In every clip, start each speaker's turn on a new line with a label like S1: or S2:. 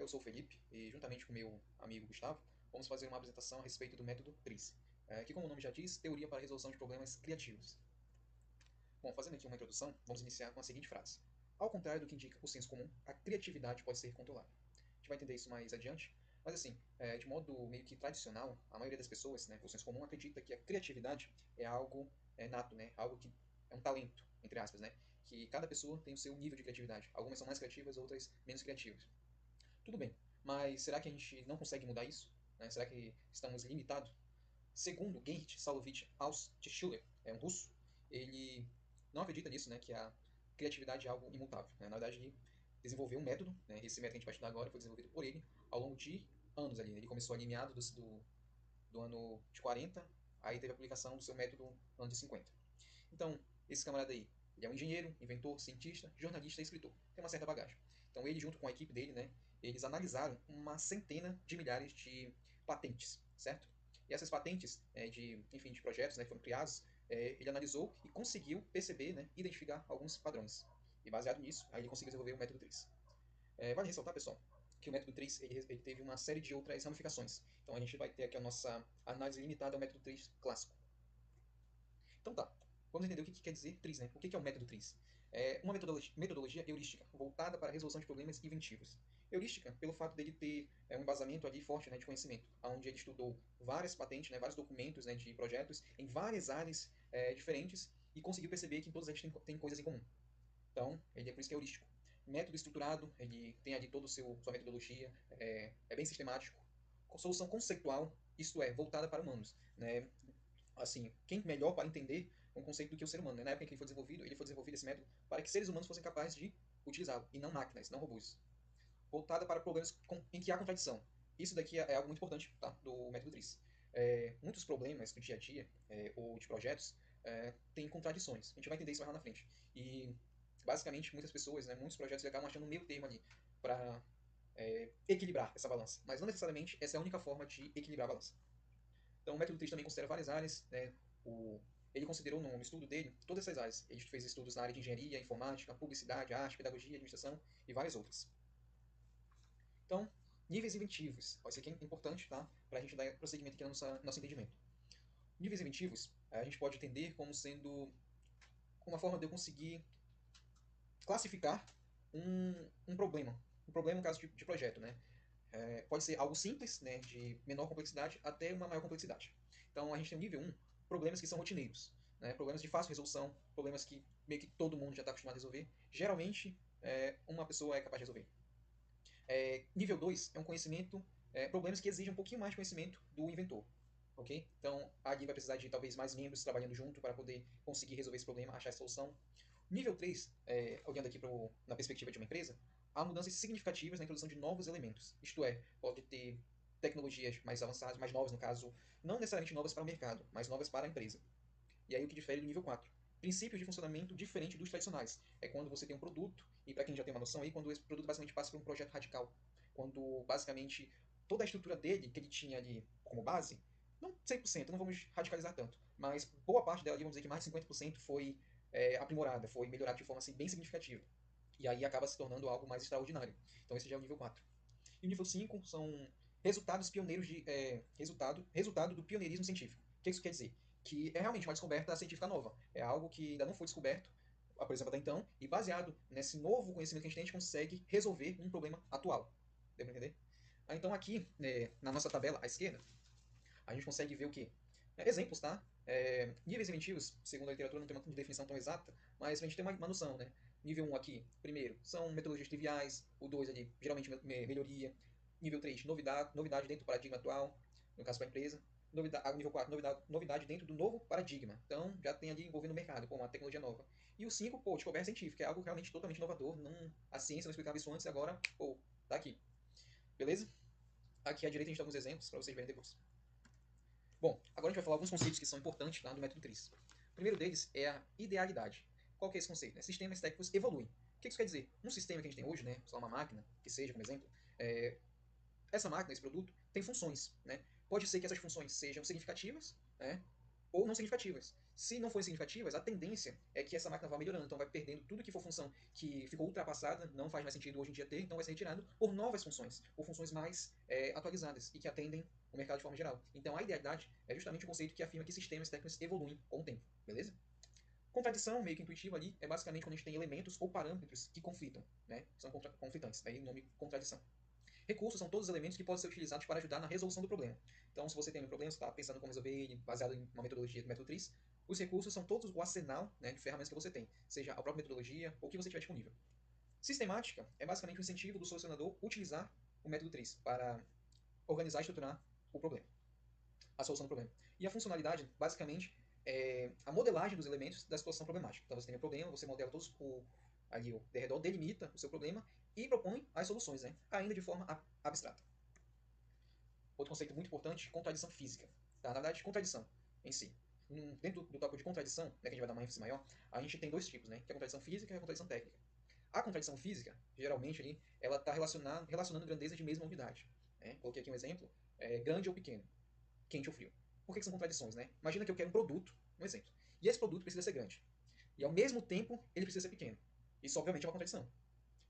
S1: sou o Felipe e, juntamente com meu amigo Gustavo, vamos fazer uma apresentação a respeito do método TRIZ, que, como o nome já diz, teoria para a resolução de problemas criativos. Bom, fazendo aqui uma introdução, vamos iniciar com a seguinte frase. Ao contrário do que indica o senso comum, a criatividade pode ser controlada. A gente vai entender isso mais adiante, mas assim, de modo meio que tradicional, a maioria das pessoas, né, o senso comum acredita que a criatividade é algo nato, né, algo que é um talento, entre aspas, né, que cada pessoa tem o seu nível de criatividade. Algumas são mais criativas, outras menos criativas. Tudo bem, mas será que a gente não consegue mudar isso? Né? Será que estamos limitados? Segundo Gerd Salovich Altschuler, é um russo, ele não acredita nisso, né, que a criatividade é algo imutável. Né? Na verdade, ele desenvolveu um método, né, esse método que a gente vai estudar agora foi desenvolvido por ele ao longo de anos ali. Ele começou ali em meados do ano de 40, aí teve a publicação do seu método no ano de 50. Então, esse camarada aí, ele é um engenheiro, inventor, cientista, jornalista e escritor. Tem uma certa bagagem. Então, ele, junto com a equipe dele, né, eles analisaram uma centena de milhares de patentes, certo? E essas patentes enfim, de projetos, né, que foram criados, ele analisou e conseguiu perceber, né, identificar alguns padrões. E baseado nisso, aí ele conseguiu desenvolver o método TRIZ. Vale ressaltar, pessoal, que o método TRIZ ele teve uma série de outras ramificações. Então, a gente vai ter aqui a nossa análise limitada ao método TRIZ clássico. Então tá, vamos entender o que quer dizer TRIZ, né? O que é o método TRIZ? É uma metodologia heurística, voltada para a resolução de problemas inventivos. Heurística, pelo fato dele ter um embasamento ali forte, né, de conhecimento, onde ele estudou várias patentes, né, vários documentos, né, de projetos em várias áreas diferentes e conseguiu perceber que em todas eles tem coisas em comum. Então, ele é por isso que é heurístico. Método estruturado, ele tem ali toda a sua metodologia, é bem sistemático. Solução conceitual, isto é, voltada para humanos, né? Assim, quem melhor para entender um conceito do que o ser humano, né? Na época em que ele foi desenvolvido esse método para que seres humanos fossem capazes de utilizá-lo, e não máquinas, não robôs. Voltada para problemas em que há contradição. Isso daqui é algo muito importante, tá? Do método TRIZ. Muitos problemas do dia a dia, ou de projetos, têm contradições. A gente vai entender isso mais lá na frente. E, basicamente, muitas pessoas, né, muitos projetos acabam achando um meio termo ali para equilibrar essa balança. Mas não necessariamente essa é a única forma de equilibrar a balança. Então, o método TRIZ também considera várias áreas, né? Ele considerou no estudo dele todas essas áreas. Ele fez estudos na área de engenharia, informática, publicidade, arte, pedagogia, administração e várias outras. Então, níveis inventivos. Isso aqui é importante, tá? Para a gente dar prosseguimento aqui no nosso entendimento. Níveis inventivos, a gente pode entender como sendo uma forma de eu conseguir classificar um problema. Um problema no caso de projeto, né? Pode ser algo simples, né, de menor complexidade, até uma maior complexidade. Então, a gente tem o nível 1, problemas que são rotineiros, né, problemas de fácil resolução, problemas que meio que todo mundo já está acostumado a resolver. Geralmente, uma pessoa é capaz de resolver. Nível 2 é um conhecimento, problemas que exigem um pouquinho mais de conhecimento do inventor. Ok? Então, ali vai precisar de talvez mais membros trabalhando junto para poder conseguir resolver esse problema, achar essa solução. Nível 3, olhando aqui na perspectiva de uma empresa, há mudanças significativas na introdução de novos elementos. Isto é, pode ter tecnologias mais avançadas, mais novas no caso, não necessariamente novas para o mercado, mas novas para a empresa. E aí o que difere do nível 4? Princípios de funcionamento diferente dos tradicionais. É quando você tem um produto, e para quem já tem uma noção aí, quando esse produto basicamente passa por um projeto radical. Quando basicamente toda a estrutura dele, que ele tinha ali como base, não 100%, não vamos radicalizar tanto, mas boa parte dela, vamos dizer que mais de 50% foi aprimorada, foi melhorada de forma assim, bem significativa. E aí acaba se tornando algo mais extraordinário. Então esse já é o nível 4. E o nível 5 são resultados pioneiros resultado do pioneirismo científico. O que isso quer dizer? Que é realmente uma descoberta científica nova. É algo que ainda não foi descoberto, por exemplo, até então, e baseado nesse novo conhecimento que a gente consegue resolver um problema atual. Deu para entender? Então aqui, na nossa tabela à esquerda, a gente consegue ver o quê? Exemplos, tá? Níveis inventivos, segundo a literatura, não tem uma definição tão exata, mas a gente tem uma noção, né? Nível 1 aqui, primeiro, são metodologias triviais. O 2 ali, geralmente melhoria. Nível 3, novidade dentro do paradigma atual, no caso para a empresa. Nível 4, novidade dentro do novo paradigma. Então, já tem ali envolvendo o mercado, com uma tecnologia nova. E o 5, pô, descoberta científica, é algo realmente totalmente inovador. Não, a ciência não explicava isso antes, agora, pô, tá aqui. Beleza? Aqui à direita a gente tem alguns exemplos para vocês verem depois. Bom, agora a gente vai falar alguns conceitos que são importantes lá no método TRIZ. O primeiro deles é a idealidade. Qual que é esse conceito? Sistemas técnicos evoluem. O que isso quer dizer? Um sistema que a gente tem hoje, né, só uma máquina, que seja, como exemplo, essa máquina, esse produto, tem funções. Né? Pode ser que essas funções sejam significativas, né, ou não significativas. Se não forem significativas, a tendência é que essa máquina vá melhorando, então vai perdendo tudo que for função que ficou ultrapassada, não faz mais sentido hoje em dia ter, então vai ser retirado por novas funções, por funções mais atualizadas e que atendem o mercado de forma geral. Então a idealidade é justamente o conceito que afirma que sistemas técnicos evoluem com o tempo, beleza? Contradição, meio que intuitiva ali, é basicamente quando a gente tem elementos ou parâmetros que conflitam, né? São conflitantes, daí o nome contradição. Recursos são todos os elementos que podem ser utilizados para ajudar na resolução do problema. Então, se você tem um problema, você está pensando como resolver ele baseado em uma metodologia do método TRIZ, os recursos são todos o arsenal, né, de ferramentas que você tem, seja a própria metodologia ou o que você tiver disponível. Sistemática é basicamente o incentivo do solucionador utilizar o método TRIZ para organizar e estruturar o problema, a solução do problema. E a funcionalidade, basicamente, é a modelagem dos elementos da situação problemática. Então, você tem um problema, você modela todos ali o derredor, delimita o seu problema e propõe as soluções, né, ainda de forma abstrata. Outro conceito muito importante, contradição física. Tá? Na verdade, contradição em si. Dentro do tópico de contradição, né, que a gente vai dar uma ênfase maior, a gente tem dois tipos, né, que é a contradição física e a contradição técnica. A contradição física, geralmente, ali, ela está relacionando grandeza de mesma unidade. Né? Coloquei aqui um exemplo, grande ou pequeno, quente ou frio. Por que são contradições? Né? Imagina que eu quero um produto, um exemplo, e esse produto precisa ser grande. E ao mesmo tempo, ele precisa ser pequeno. Isso, obviamente, é uma contradição.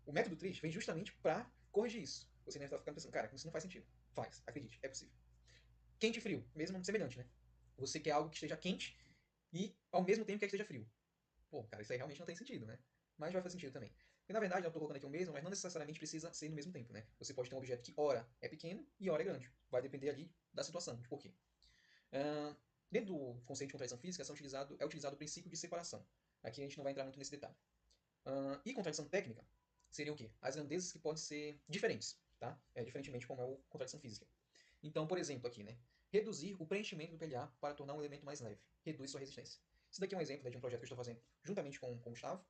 S1: O método TRIZ vem justamente para corrigir isso. Você deve estar ficando pensando, cara, isso não faz sentido. Faz, acredite, é possível. Quente e frio, mesmo semelhante, né? Você quer algo que esteja quente e ao mesmo tempo quer que esteja frio. Pô, cara, isso aí realmente não tem sentido, né? Mas vai fazer sentido também. E na verdade, eu estou colocando aqui o mesmo, mas não necessariamente precisa ser no mesmo tempo, né? Você pode ter um objeto que ora é pequeno e ora é grande. Vai depender ali da situação, de porquê. Dentro do conceito de contradição física é utilizado o princípio de separação. Aqui a gente não vai entrar muito nesse detalhe. E contradição técnica seria o quê? As grandezas que podem ser diferentes, tá? Diferentemente como é o contradição física. Então, por exemplo, aqui, né? Reduzir o preenchimento do PLA para tornar um elemento mais leve. Reduz sua resistência. Isso daqui é um exemplo, né, de um projeto que eu estou fazendo juntamente com o Gustavo,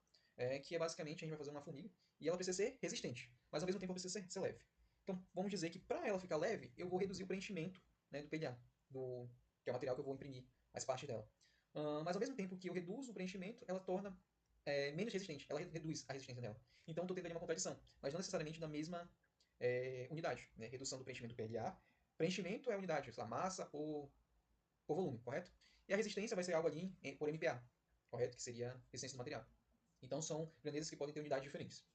S1: que é basicamente a gente vai fazer uma fornilha e ela precisa ser resistente, mas ao mesmo tempo ela precisa ser leve. Então, vamos dizer que para ela ficar leve, eu vou reduzir o preenchimento, né, do PLA, que é o material que eu vou imprimir as partes dela. Mas ao mesmo tempo que eu reduzo o preenchimento, ela torna menos resistente, ela reduz a resistência dela. Então, estou tendo ali uma contradição, mas não necessariamente na mesma unidade. Né? Redução do preenchimento do PLA. Preenchimento é a unidade, sei lá, massa por volume, correto? E a resistência vai ser algo ali por MPa, correto? Que seria a resistência do material. Então, são grandezas que podem ter unidades diferentes.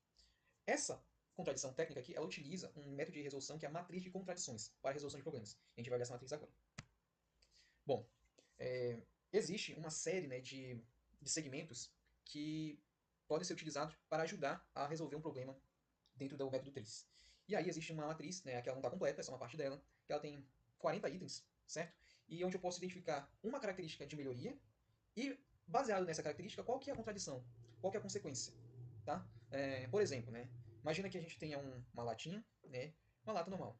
S1: Essa contradição técnica aqui, ela utiliza um método de resolução que é a matriz de contradições para a resolução de problemas. A gente vai ver essa matriz agora. Bom, existe uma série, né, de segmentos que podem ser utilizados para ajudar a resolver um problema dentro do método TRIZ. E aí existe uma matriz, né, que ela não está completa, essa é uma parte dela, que ela tem 40 itens, certo? E onde eu posso identificar uma característica de melhoria e, baseado nessa característica, qual que é a contradição, qual que é a consequência, tá? Por exemplo, né, imagina que a gente tenha uma latinha, né, uma lata normal,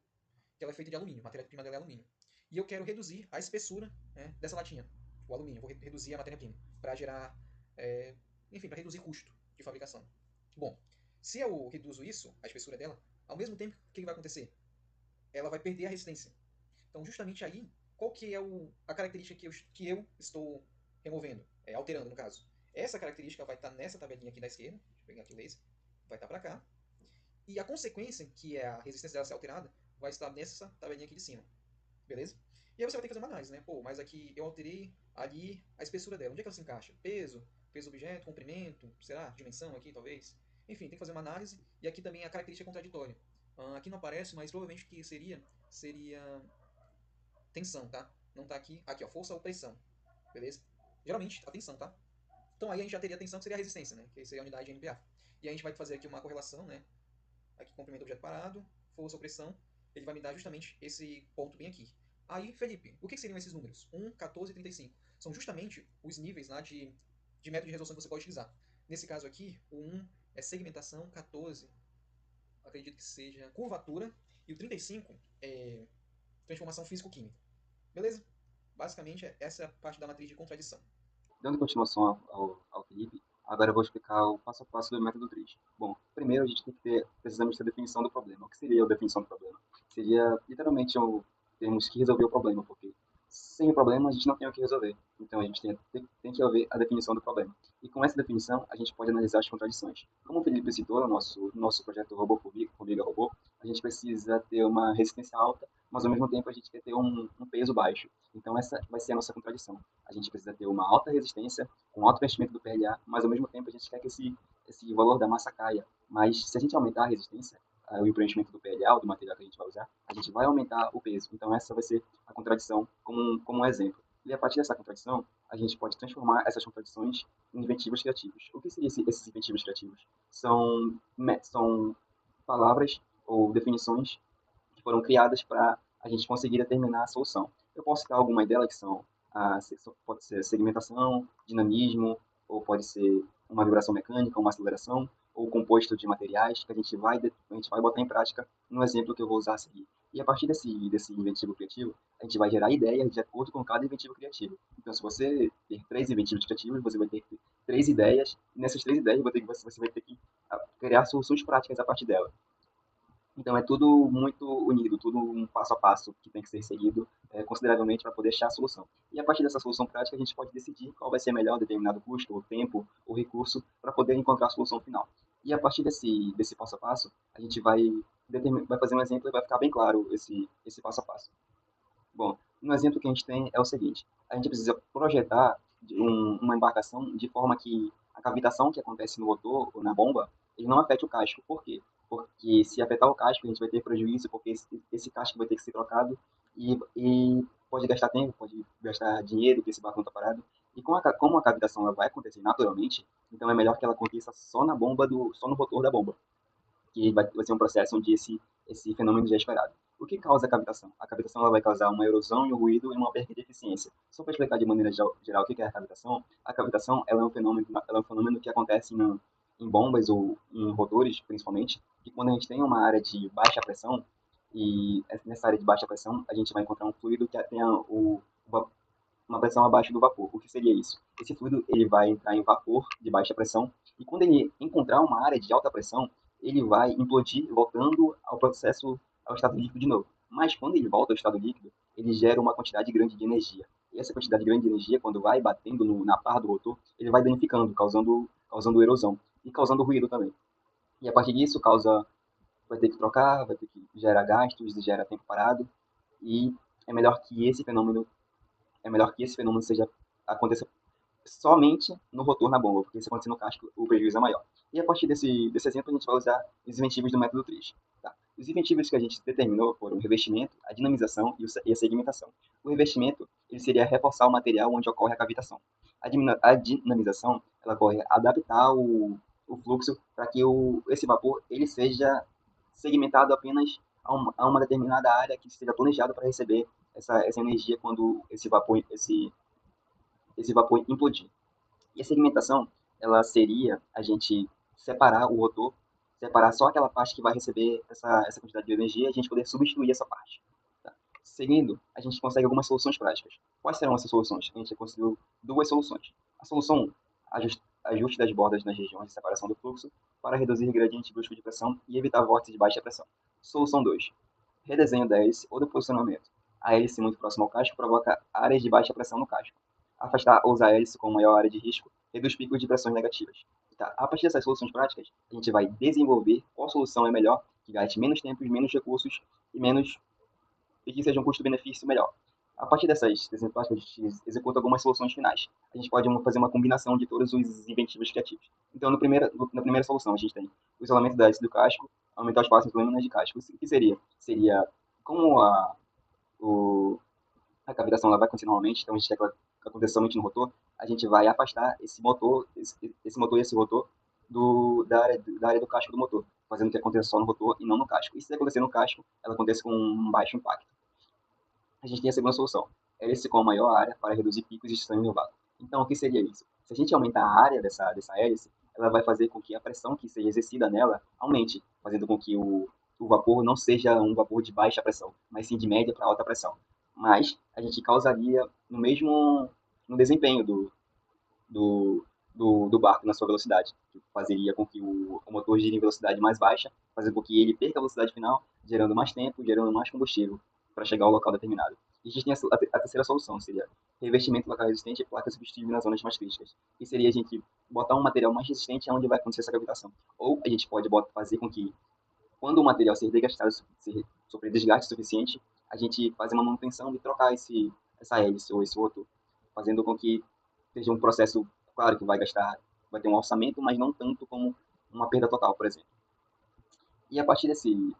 S1: que ela é feita de alumínio, a matéria-prima dela é alumínio. E eu quero reduzir a espessura, né, dessa latinha, o alumínio, eu vou reduzir a matéria-prima, para gerar, enfim, para reduzir custo de fabricação. Bom, se eu reduzo isso, a espessura dela, ao mesmo tempo, o que vai acontecer? Ela vai perder a resistência. Então, justamente aí, qual que é a característica que eu estou removendo, alterando no caso? Essa característica vai estar nessa tabelinha aqui da esquerda, deixa eu pegar aqui o laser, vai estar para cá, e a consequência, que é a resistência dela ser alterada, vai estar nessa tabelinha aqui de cima, beleza? E aí você vai ter que fazer uma análise, né? Pô, mas aqui eu alterei ali a espessura dela, onde é que ela se encaixa? Peso do objeto, comprimento, será? Dimensão aqui, talvez? Enfim, tem que fazer uma análise, e aqui também a característica contraditória. Aqui não aparece, mas provavelmente o que seria tensão, tá? Não tá aqui. Aqui, ó, força ou pressão. Beleza? Geralmente, a tensão, tá? Então aí a gente já teria a tensão, que seria a resistência, né? Que seria a unidade de MPa. E a gente vai fazer aqui uma correlação, né? Aqui, comprimento do objeto parado, força ou pressão. Ele vai me dar justamente esse ponto bem aqui. Aí, Felipe, o que seriam esses números? 1, 14 e 35. São justamente os níveis lá de método de resolução que você pode utilizar. Nesse caso aqui, o 1 é segmentação, 14 acredito que seja curvatura, e o 35 é transformação físico-química. Beleza? Basicamente, essa é a parte da matriz de contradição.
S2: Dando continuação ao Felipe, agora eu vou explicar o passo a passo do método TRIZ. Bom, primeiro a gente tem que precisamos ter a definição do problema. O que seria a definição do problema? Seria, literalmente, temos que resolver o problema, porque sem o problema a gente não tem o que resolver. Então a gente tem que haver a definição do problema. E com essa definição a gente pode analisar as contradições. Como o Felipe citou no nosso projeto Robô Formiga Robô, a gente precisa ter uma resistência alta, mas ao mesmo tempo a gente quer ter um peso baixo. Então essa vai ser a nossa contradição. A gente precisa ter uma alta resistência, com alto preenchimento do PLA, mas ao mesmo tempo a gente quer que esse valor da massa caia. Mas se a gente aumentar a resistência e o preenchimento do PLA, ou do material que a gente vai usar, a gente vai aumentar o peso. Então essa vai ser a contradição como um exemplo. E a partir dessa contradição, a gente pode transformar essas contradições em inventivos criativos. O que seriam esses inventivos criativos? São palavras ou definições que foram criadas para a gente conseguir determinar a solução. Eu posso citar algumas delas que são pode ser segmentação, dinamismo, ou pode ser uma vibração mecânica, uma aceleração, ou composto de materiais que a gente vai botar em prática no exemplo que eu vou usar a seguir. E a partir desse inventivo criativo, a gente vai gerar ideias de acordo com cada inventivo criativo. Então, se você ter 3 inventivos criativos, você vai ter que ter 3 ideias, e nessas 3 ideias você vai ter que criar soluções práticas a partir dela. Então é tudo muito unido, tudo um passo a passo que tem que ser seguido consideravelmente para poder achar a solução. E a partir dessa solução prática, a gente pode decidir qual vai ser melhor, determinado custo, ou tempo, ou recurso, para poder encontrar a solução final. E a partir desse passo a passo, a gente vai fazer um exemplo e vai ficar bem claro esse passo a passo. Bom, um exemplo que a gente tem é o seguinte: a gente precisa projetar uma embarcação de forma que a cavitação que acontece no rotor ou na bomba, ele não afete o casco. Por quê? Porque se afetar o casco, a gente vai ter prejuízo, porque esse casco vai ter que ser trocado e pode gastar tempo, pode gastar dinheiro, que esse barco não está parado. E como a cavitação ela vai acontecer naturalmente, então é melhor que ela aconteça só só no rotor da bomba, que vai ser um processo onde esse fenômeno já é esperado. O que causa a cavitação? A cavitação ela vai causar uma erosão e um ruído e uma perda de eficiência. Só para explicar de maneira geral o que é a cavitação ela é um fenômeno que acontece em bombas ou em rotores, principalmente, que quando a gente tem uma área de baixa pressão, e nessa área de baixa pressão a gente vai encontrar um fluido que tenha uma pressão abaixo do vapor. O que seria isso? Esse fluido ele vai entrar em vapor de baixa pressão e quando ele encontrar uma área de alta pressão, ele vai implodir, voltando ao processo, ao estado líquido de novo. Mas quando ele volta ao estado líquido, ele gera uma quantidade grande de energia. E essa quantidade grande de energia, quando vai batendo na barra do rotor, ele vai danificando, causando erosão e causando ruído também. E a partir disso, vai ter que trocar, vai ter que gerar gastos, gera tempo parado. E é melhor que esse fenômeno seja aconteça somente no rotor na bomba, porque se acontecer no casco, o prejuízo é maior. E a partir desse exemplo, a gente vai usar os inventivos do método TRIZ. Tá? Os inventivos que a gente determinou foram o revestimento, a dinamização e a segmentação. O revestimento ele seria reforçar o material onde ocorre a cavitação. A dinamização ela ocorre adaptar o fluxo para que esse vapor ele seja segmentado apenas a uma determinada área que seja planejada para receber essa energia quando esse vapor implodir. E a segmentação, ela seria a gente separar o rotor, separar só aquela parte que vai receber essa quantidade de energia e a gente poder substituir essa parte. Tá? Seguindo, a gente consegue algumas soluções práticas. Quais serão essas soluções? A gente conseguiu 2 soluções. A solução 1, ajuste das bordas nas regiões de separação do fluxo para reduzir gradiente brusco de pressão e evitar vórtices de baixa pressão. Solução 2, redesenho da hélice ou do posicionamento. A hélice muito próxima ao casco provoca áreas de baixa pressão no casco. Afastar ou usar a hélice com maior área de risco reduz picos de pressões negativas. Tá? A partir dessas soluções práticas, a gente vai desenvolver qual solução é melhor, que gaste menos tempo, menos recursos e que seja um custo-benefício melhor. A partir dessas práticas, a gente executa algumas soluções finais. A gente pode fazer uma combinação de todos os inventivos criativos. Então, na primeira solução, a gente tem o isolamento da hélice do casco, aumentar o espaço entre lâminas de casco. O que seria? Seria como a cavitação ela vai acontecer normalmente, então a gente quer que ela aconteça somente no rotor, a gente vai afastar esse motor e esse rotor da área do casco do motor, fazendo que aconteça só no rotor e não no casco. E se acontecer no casco, ela acontece com um baixo impacto. A gente tem a segunda solução, hélice com a maior área para reduzir picos de sangue no vácuo. Então, o que seria isso? Se a gente aumentar a área dessa hélice, ela vai fazer com que a pressão que seja exercida nela aumente, fazendo com que o vapor não seja um vapor de baixa pressão, mas sim de média para alta pressão. Mas a gente causaria no desempenho do barco na sua velocidade, que fazeria com que o motor gire em velocidade mais baixa, fazendo com que ele perca a velocidade final, gerando mais tempo, gerando mais combustível para chegar ao local determinado. E a gente tem a terceira solução, seria revestimento local resistente e placa substituível nas zonas mais críticas. Que seria a gente botar um material mais resistente onde vai acontecer essa gravitação. Ou a gente pode fazer com que, quando o material ser desgastado, sofrer desgaste suficiente, a gente faz uma manutenção e trocar essa hélice ou esse rotor. fazendo com que seja um processo, claro que vai ter um orçamento, mas não tanto como uma perda total, por exemplo. E a partir desse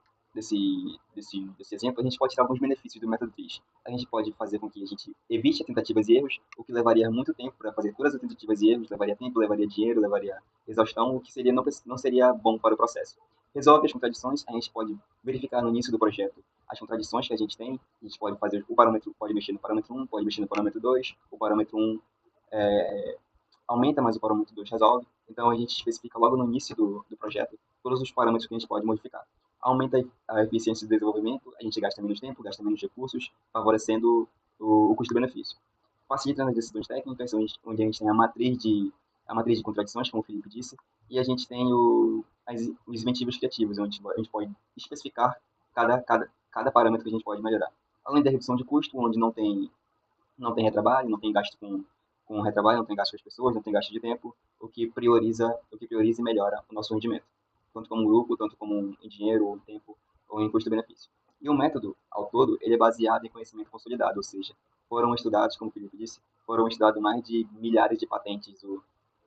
S2: exemplo, a gente pode tirar alguns benefícios do método TRIZ. A gente pode fazer com que a gente evite tentativas e erros, o que levaria muito tempo para fazer todas as tentativas e erros, levaria tempo, levaria dinheiro, levaria exaustão, o que seria, não seria bom para o processo. Resolve as contradições, a gente pode verificar no início do projeto as contradições que a gente tem, a gente pode fazer o parâmetro, pode mexer no parâmetro 1, pode mexer no parâmetro 2, o parâmetro 1 aumenta, mas o parâmetro 2 resolve. Então a gente especifica logo no início do projeto todos os parâmetros que a gente pode modificar. Aumenta a eficiência do desenvolvimento, a gente gasta menos tempo, gasta menos recursos, favorecendo o custo-benefício. Facilita nas decisões técnicas, onde a gente tem a matriz de contradições, como o Felipe disse, e a gente tem os incentivos criativos, onde a gente pode especificar cada parâmetro que a gente pode melhorar. Além da redução de custo, onde não tem retrabalho, não tem gasto com retrabalho, não tem gasto com as pessoas, não tem gasto de tempo, o que prioriza e melhora o nosso rendimento, tanto como grupo, tanto como em dinheiro, ou em tempo, ou em custo-benefício. E o método, ao todo, ele é baseado em conhecimento consolidado, ou seja, foram estudados, como o Felipe disse, foram estudados mais de milhares de patentes.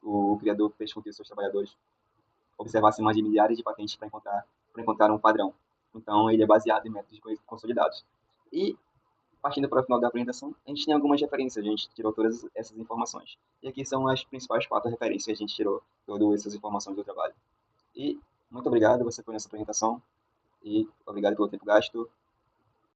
S2: O criador fez com que os seus trabalhadores observassem mais de milhares de patentes para encontrar um padrão. Então, ele é baseado em métodos consolidados. E partindo para o final da apresentação, a gente tem algumas referências, a gente tirou todas essas informações. E aqui são as principais 4 referências que a gente tirou todas essas informações do trabalho. E muito obrigado, você foi nessa apresentação, e obrigado pelo tempo gasto.